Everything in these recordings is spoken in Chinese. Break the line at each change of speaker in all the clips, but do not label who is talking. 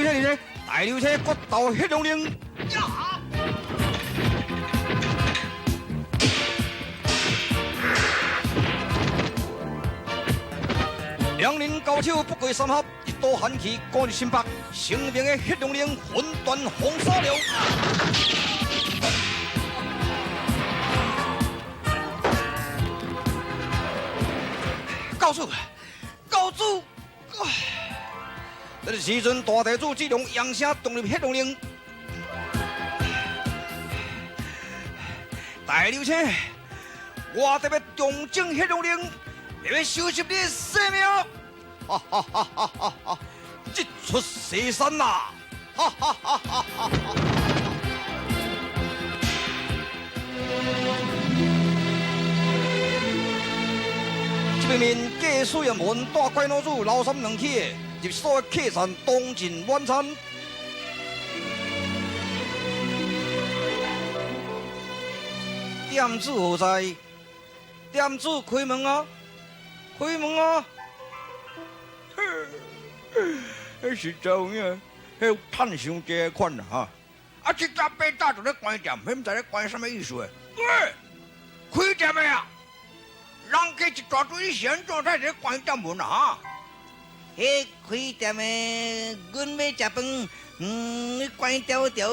车里呢，大流车国道黑龙岭呀！两人交手不过3合，一刀寒气赶入心北，生命的黑龙岭魂断红沙了。教主，教主！这时阵，大地主只用扬声动入黑龙岭。大流车，我特别重整黑龙岭，要收拾你的性命！哈哈哈哈哈哈！一出西山呐！哈哈哈哈哈哈！这面假水人门带怪老主老三两起，入所的客栈当尽晚餐。店主何在？店主开门啊！开门啊！实在有影，迄趁伤这款啦哈！啊，这早八早就咧关店，迄唔知咧关什么意思诶？喂，开店未啊？人家一大堆现状态咧关店门啊哈！
迄开店诶，阮要食饭，关条条，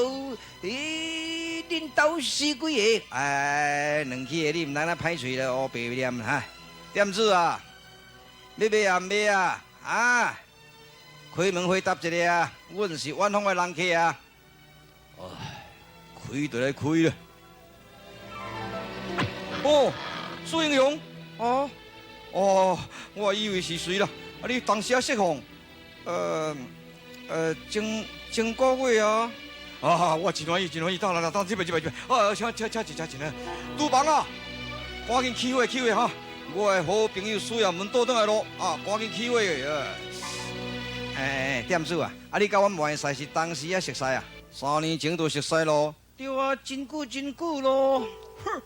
恁兜死几个？
哎，两起的你唔通那歹嘴了哦，白念哈！店主啊，要买啊买啊啊！开门回答一下啊，阮是远方的人客啊。哦，开就来开了。哦，苏英雄，哦，我以为是谁啦？啊，你当时啊释放，前个月啊。啊，我真欢喜，真欢喜，当来，当这边，啊，请啊，杜房啊，赶紧起火哈！我的好朋友苏亚门倒转来咯，啊，赶紧起火啊！哎，店主啊，啊，你甲阮外婿是当时啊熟识啊？3年前就熟识咯。
对啊，真久咯。
哼，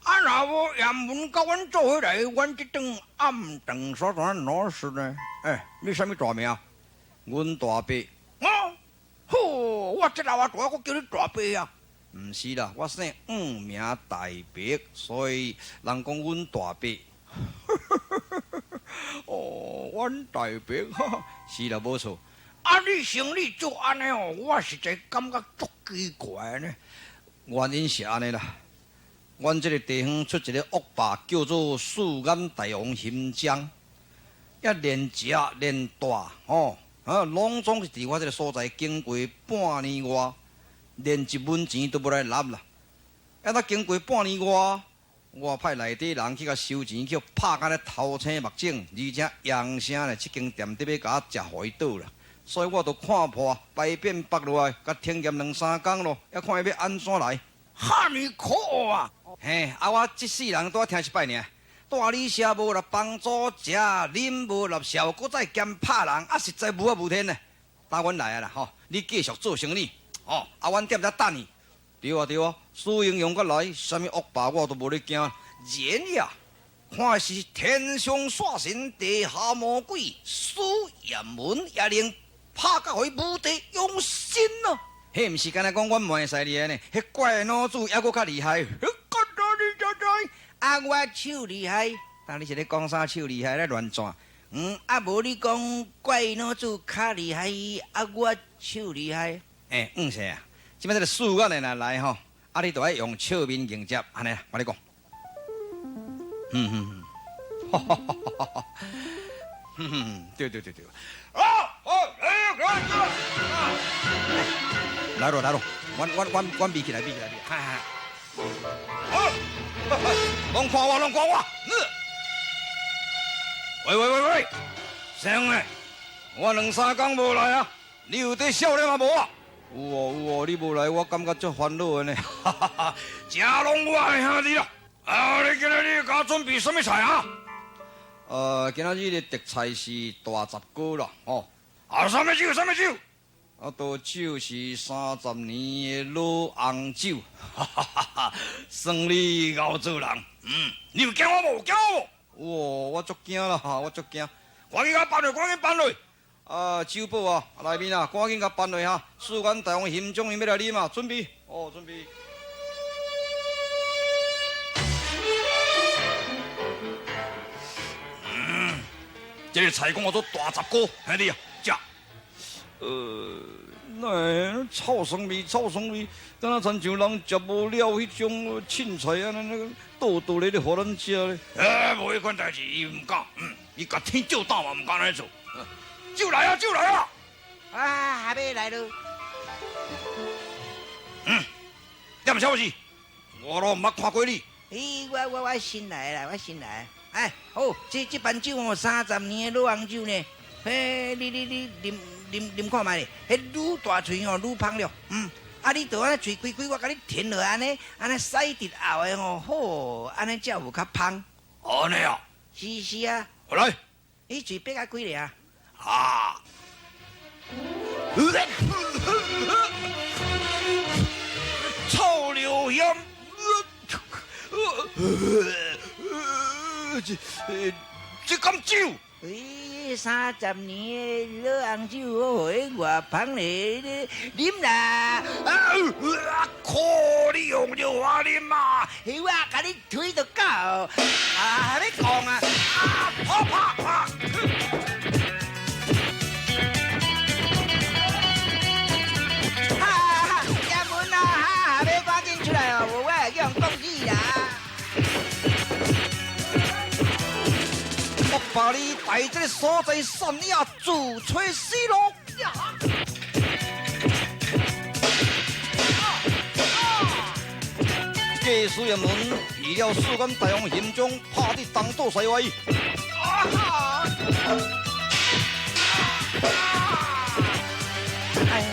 啊，若无衙门甲阮做伙来，阮这顿暗顿所怎哪事呢？哎，你什么大名？阮大伯。吼，我这老大，我叫你大伯啊？唔是啦，我姓五名大伯，所以人讲阮大伯。哦，阮大伯，是啦，无错。啊，你生理做安尼哦，我实在感觉足奇怪呢。原因是安尼啦，阮这个地方出一个恶霸，叫做四眼大王新疆，也连食连大哦。拢总是伫我这个所在经过半年外，连一文钱都无来纳啦。那经过半年外，我派内底人去甲收钱，去拍甲咧头青目肿，而且扬声咧，这间店伫要甲我食回倒啦。所以我都看破，摆变北落来，甲停业2-3天咯，要看伊要安怎来。哈尼可恶啊！嘿，啊我这世人都要听一摆尔。大理社无啦帮助食，啉无啦效果再兼拍人，啊实在无法无天呢。打阮来啊啦吼，你继续做生意，哦，啊阮店在等你。对啊，苏英勇甲来，什么恶霸我都无咧惊。然呀，看是天上煞神，地下魔鬼，苏严门也令拍甲互伊无地用心咯。迄毋是干那讲阮袂使哩呢，迄怪脑子还佫较厉害。
啊，我手厉害，
当你是咧讲啥手厉害咧乱转？
啊无你讲怪脑子较厉害，啊我手厉害。
是啊，即摆这个事眼的若来吼，啊你就爱用笑面迎接，安尼啦，我咧讲。对。来咯，阮比起来，哈。拢看我！喂，兄弟，我2-3天无来啊，你有在少年啊无啊？有哦，你无来，我感觉足烦恼的呢。真拢我的兄弟啊！啊，你今日你甲我准备什么菜啊？今日的特菜是大杂糕啦，哦。啊，什么酒？啊，倒酒是30年的老红酒，算你熬做人。你有惊我无？我足惊啦，我足惊。赶紧甲搬落，酒保啊，内面啊，赶紧甲办落哈。事关大王行中，伊要来啉嘛，准备。哦，准备。这个菜讲我做大十个，兄弟啊，食。那臭酸味，臭酸味，敢若亲像人食无了迄种凊菜啊，那个倒倒咧互咱食咧。无迄款代志，伊唔敢，伊甲天照打嘛，唔敢安尼做。酒来啊，酒来啊！
啊，还没来咯。
点啥物事？我都毋捌看过你。
咦，我新来啦，我新来。哎，哦，这bàn酒哦，30年的老红酒呢。嘿，你啉看卖咧，迄愈大喙吼愈芳了。啊，你着安尼喙开开，我甲你填落安尼洗直后的吼，好，安尼才有较芳。
安尼啊？
是啊。
来，
伊嘴闭较开咧啊。
啊！臭流香！这敢酒？
咦，30年的老红酒，哦，迄外芳咧，啉啦！
可你用着我啉嘛？
迄我甲你推就到，还要讲啊！
啪！
叶文啊，还要赶紧出来哦，无我会叫人讲你啦。
我把你带这个所在山野自吹死咯！技术人们预料事关大王心中，拍伫东岛西外。
哎呀，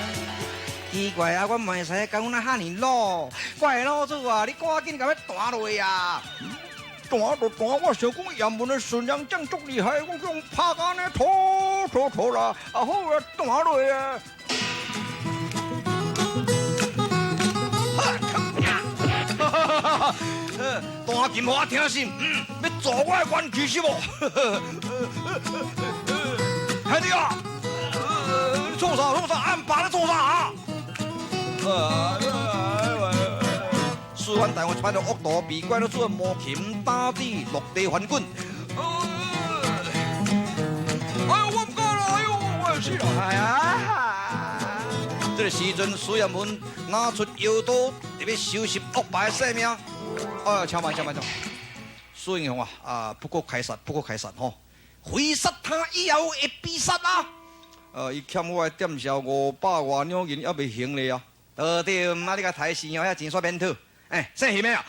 奇怪啊，我袂使讲阮遐尼老，我的老祖啊，你赶紧甲我弹落啊！
弹就弹，我想讲杨文的顺阳将足厉害，我用拍干呢拖啦，啊好啊，弹落啊！弹琴互我听心，要做我的元气是无？兄弟啊，你做啥？俺爸咧做啥啊？事关大王一摆着恶毒比怪，都做摸琴打地落地翻滚。哎呦，我唔敢啦！哎呦，我要死啦！
哎呀，
这个时阵，苏彦文拿出腰刀，特别收拾恶霸的性命。哎，请慢。苏英雄啊，不过开杀吼！非杀他以后会必杀啊！伊欠我的店小500多两银，还未还咧啊！
对，你个台戏哦，遐钱煞免讨。哎，姓什么啊？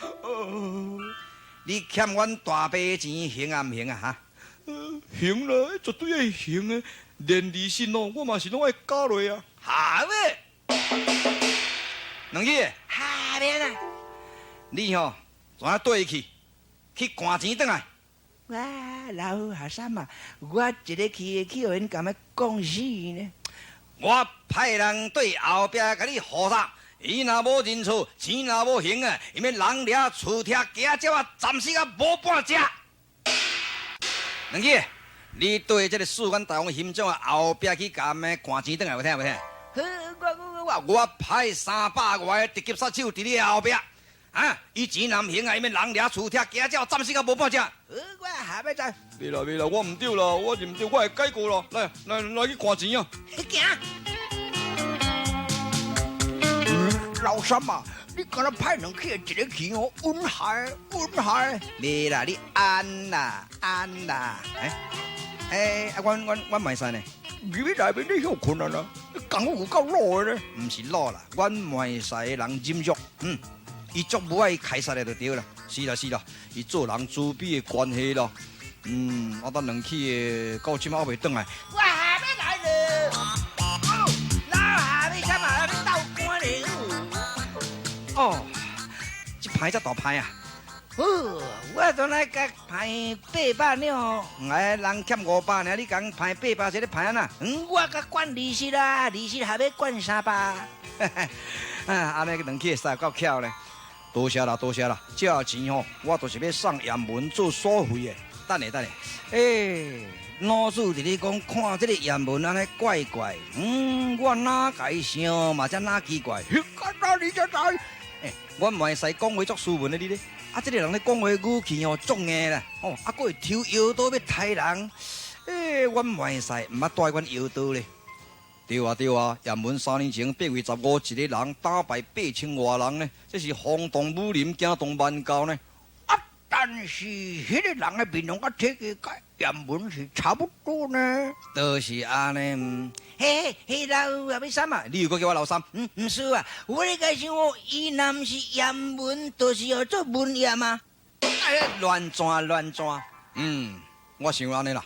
你欠阮大伯钱还啊唔还啊？哈？
还啦，绝对会还的。连利息哦，我嘛是拢爱加落啊。
好诶，
两记，
哈免啊！
你吼怎啊对去赶钱转来？
哇，老学生嘛，我一日去互因咁样讲死呢。
我派人对后壁甲你护杀。伊若无认错，钱若无还啊，因为人掠厝拆家鸟啊，暂时啊无半只。两记，你对这个事关大王心中啊后壁去甲咩赶钱转来，有听？我派300外的特级杀手伫你后壁，啊，伊钱若唔还啊，因为人掠厝拆家鸟，暂时啊无半只。
我下要知。
未啦，我唔对啦，我认对，我会改过啦。来去赶钱啊！
行。
老三啊，你敢若派人去一个去哦，稳海。
未啦，你安啦。哎，我袂使呢。
你要内面你休困难啦，讲我有够老的呢。
唔是老啦，阮袂使人忍辱。
伊足无爱开杀的就对啦。是啦，伊做人自卑的关系啦。我等两去的到今还未转来。
我下要来了。老下要干嘛？你斗官了？
哦，这牌才大牌啊！
我当来甲派800两，人欠500呢，你讲派800，这个派安那？我甲管利息啦，利息还要管300。
安尼两去会够巧咧。多谢啦，这钱吼，我就是要送杨文做所费的。等下，
老子伫咧讲，看这个言文安尼怪怪，我哪该想嘛，才哪奇怪。
那你就知，
我唔会使讲话作斯文的你咧，这个人咧讲话语气哦重的啦，还佫会抽腰刀要杀人，我唔会使，唔捌带阮腰刀咧。
对啊对啊，炎文3年前8月15，一个人打败8000外人呢，这是轰动武林，惊动万教呢。但是迄个人的面容甲体格甲炎文是差不多呢。
就是安尼，嘿，老啊，要啥嘛？
你又搁叫我老三？
唔是啊，我咧解想哦，伊若毋是炎文，就是要做文炎啊。乱转。
我想安尼啦。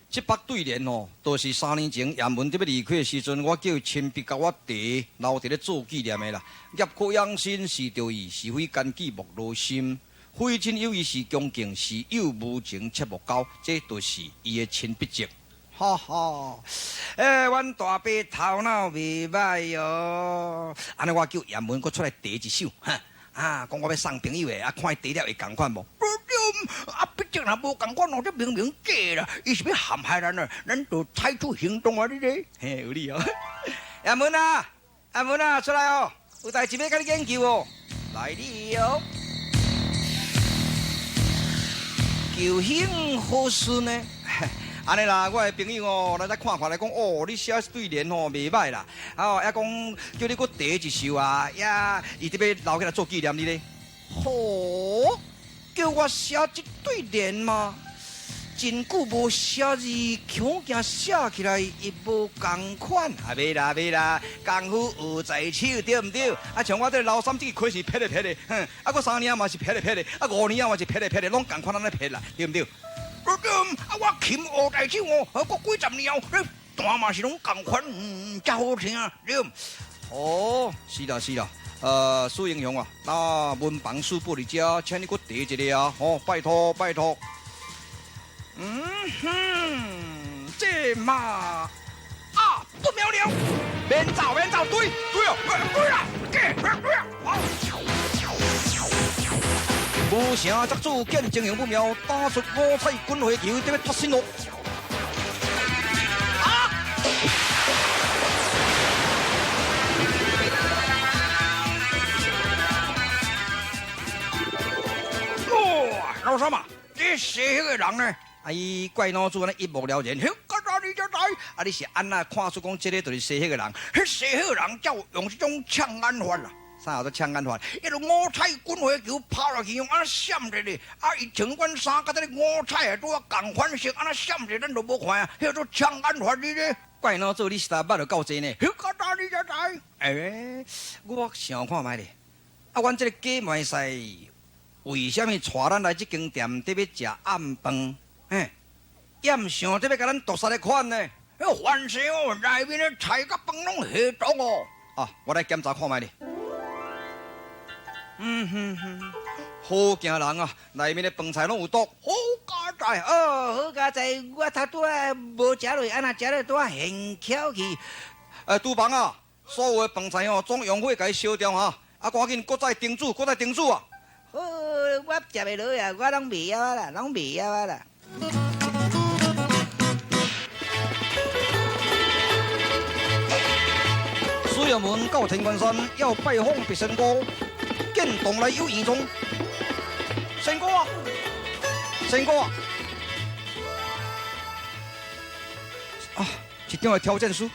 这北对联哦，都是3年前炎文伫要离开的时阵，我叫伊亲笔甲我题，留伫咧做纪念的啦。业可养生是着意，是非干己莫落心。非亲有义是恭敬，是友无情切莫交，这都是伊的亲笔迹。
哈哈，阮大伯头脑袂歹哟。安尼我叫炎文佫出来题一首，讲我要送朋友的，看伊题了会共款无？
毕竟若无共款哦，这明明假啦，伊是要陷害咱啊，咱就采取行动啊！你咧，
嘿，有理哦。炎文啊，出来哦，有代志要甲你研究哦。来你哦。求幸好顺呢，安尼啦，我的朋友哦，来看来讲哦，你写对联哦，袂歹啦，还讲叫你搁题一首啊，伊特别留起来做纪念你咧。叫我写一对联嘛，真久无写字，恐惊写起来亦无共款。袂啦，功夫有在手，对唔对？像我这老三这个开是撇的，我3年嘛是撇的，5年嘛是撇的，拢共款安尼撇啦，对唔对？
我勤学大手哦，过几十年后，弹嘛是拢共款，真好听，对。
是啦。苏英雄啊，那文房四部里家，请你给我题一个啊！拜托。
这嘛不妙了，免走，对啦，
无城作主见情形不妙，打出五彩滚回球，得要脱身咯！
老三嘛，这写迄个人呢？
伊怪脑子安尼一目了然，
你就知，
你是安那看出讲这个就是写迄个人？
写迄个人叫用这种抢眼法啦。
啥叫做抢眼法？
迄个五彩滚回球抛落去，用安闪着咧，伊穿阮衫，甲这个五彩的拄啊共款色，安闪着，咱都无看啊，迄做抢眼法你咧。
怪脑子，你实在捌就够济呢。
你就知，
我想看卖咧，阮这个假卖使。为什么带咱来这间店得要食暗饭？也唔想得要甲咱毒杀的款呢？
凡是哦，内面的菜甲饭拢下毒哦。
我来检查看卖咧。好惊人啊！内面的饭菜拢有毒。
好佳哉
好佳哉！我头拄啊无食落，安那食落拄啊现巧去。厨房啊，所有的饭菜哦，总用火甲伊烧掉哈。赶紧搁再叮煮啊！好，我食袂落啊，我拢袂晓啦，苏阳门到天关山，要拜访必神哥，见动来有义中。神哥啊！一张的条件书，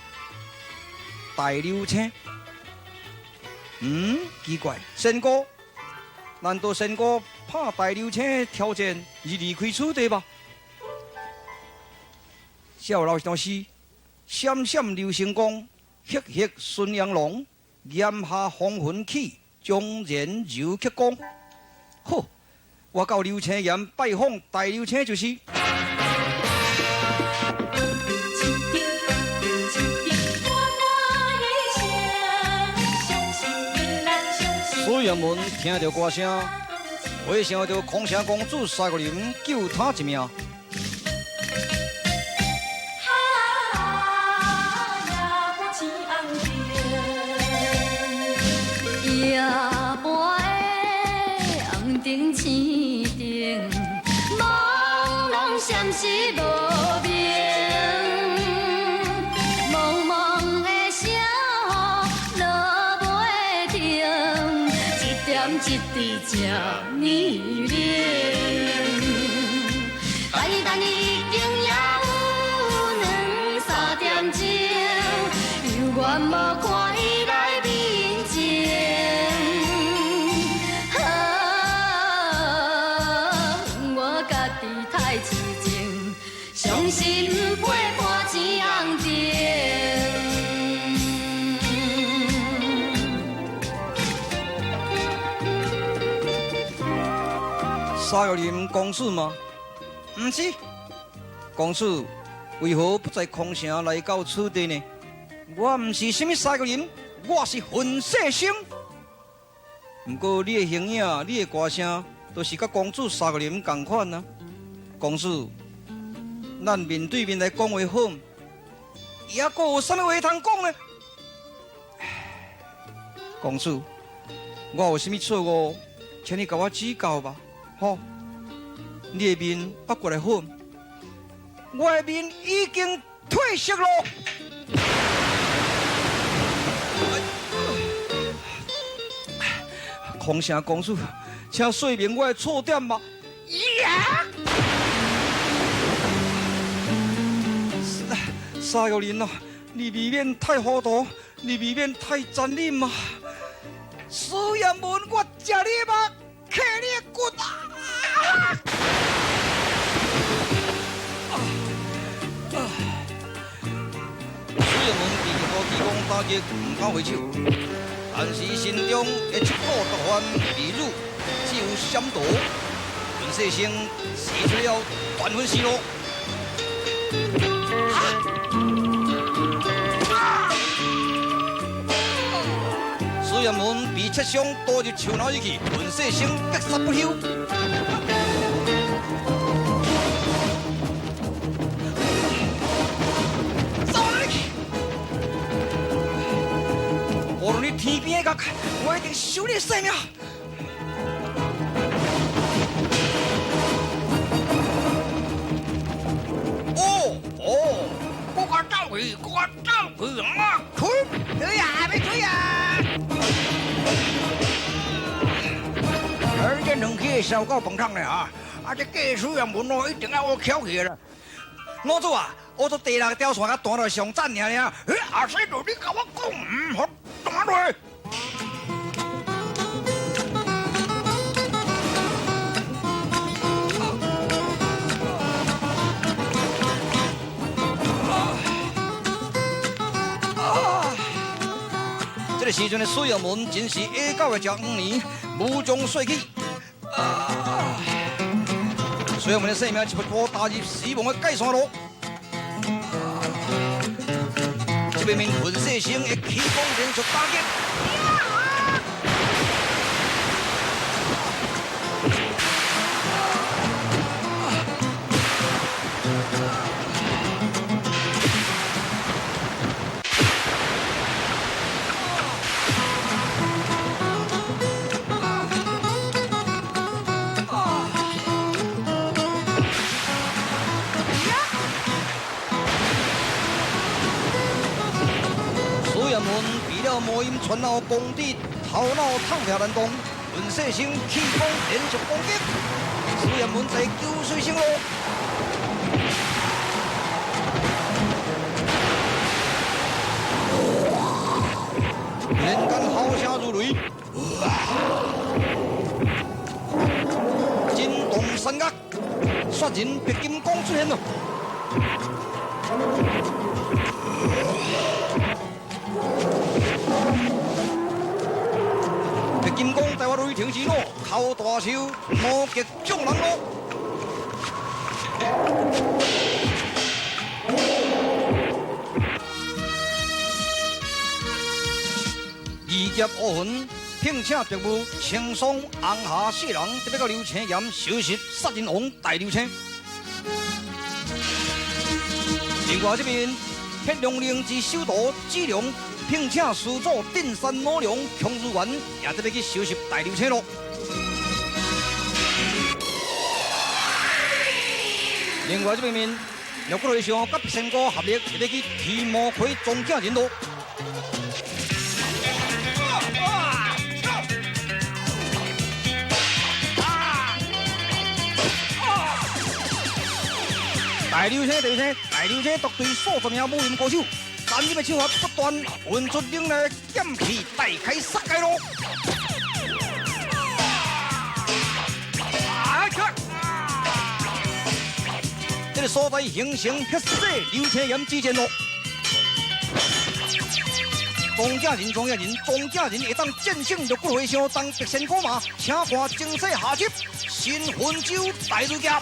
大刘青。奇怪，神哥。难道神哥怕大刘青条件而离开此地吧？小老师，闪闪流星光，熠熠顺阳龙，炎下黄昏起，将人柔曲光。好，我到刘青岩拜访大刘青就是。苏阳门听到歌声，回想到空城公主3个人救他一命。
夜半的红灯青灯，朦胧闪烁无明。一滴这呢冷，等已经也有两三点钟，犹原无看伊来面前。我家己太痴情，伤心陪伴钱红灯。
沙玉林公主吗？不是，公主为何不在空城来到此地呢？我不是什么沙玉林，我是混世星。不过你的形影、你的歌声，都是甲公主沙玉林同款啊。公主，咱面对面来讲话好，也还有什么话通讲呢？公主，我有什么错误，请你给我指教吧。好，你的面不过来粉，我的面已经褪色了。空城公主，请说明我的错点吧。沙玉林啊，你未免太糊涂，你未免太残忍啊！苏彦文，我吃你肉，啃你骨啊！苏彦文被好奇公打击，唔敢回手，但是心中的七股毒患未愈，只有闪躲。文世生使出了断魂思路。苏彦文被切伤，倒入树林里去，文世生绝杀不休。走你去！无论你天边的角，我一定收你性命。
我走去啊！吹呀，别吹呀！这两起烧到饭桶了啊！这技术人文哦，一定要我翘起了。
老祖啊，我做第六条线甲断到上赞尔尔。
阿西路，你甲我讲，唔好断落。
这个时阵的苏彦文真是下到的食5年，无从说起。苏彦文的性命一步步踏入死亡的界线路。这边面混世生的气功连续打击。魔音传到工地，头脑躺平难动，文世生气功连续攻击，苏彦文在救水生路。连杆号声如雷，震动山岳，雪人白金刚出现了。金刚在我雷霆之怒，靠大手魔击众人路。二劫五魂，并且特务轻松红下4人，特别到刘青岩收拾杀人王大刘青。另外这边，黑龙灵之首都志良。并且师祖定山老梁强如元也得要去收拾大刘青咯。另外这边面，六国雷上甲仙哥合力要去提魔魁总警人咯。大流星，独对数十名武林高手，单一的手法不断运出冷冽剑气，大开杀戒路。这个所在形成血色流星岩之间路。庄稼人会当战胜着骨灰箱，当特神古马，请看精细下集，新魂州大如家。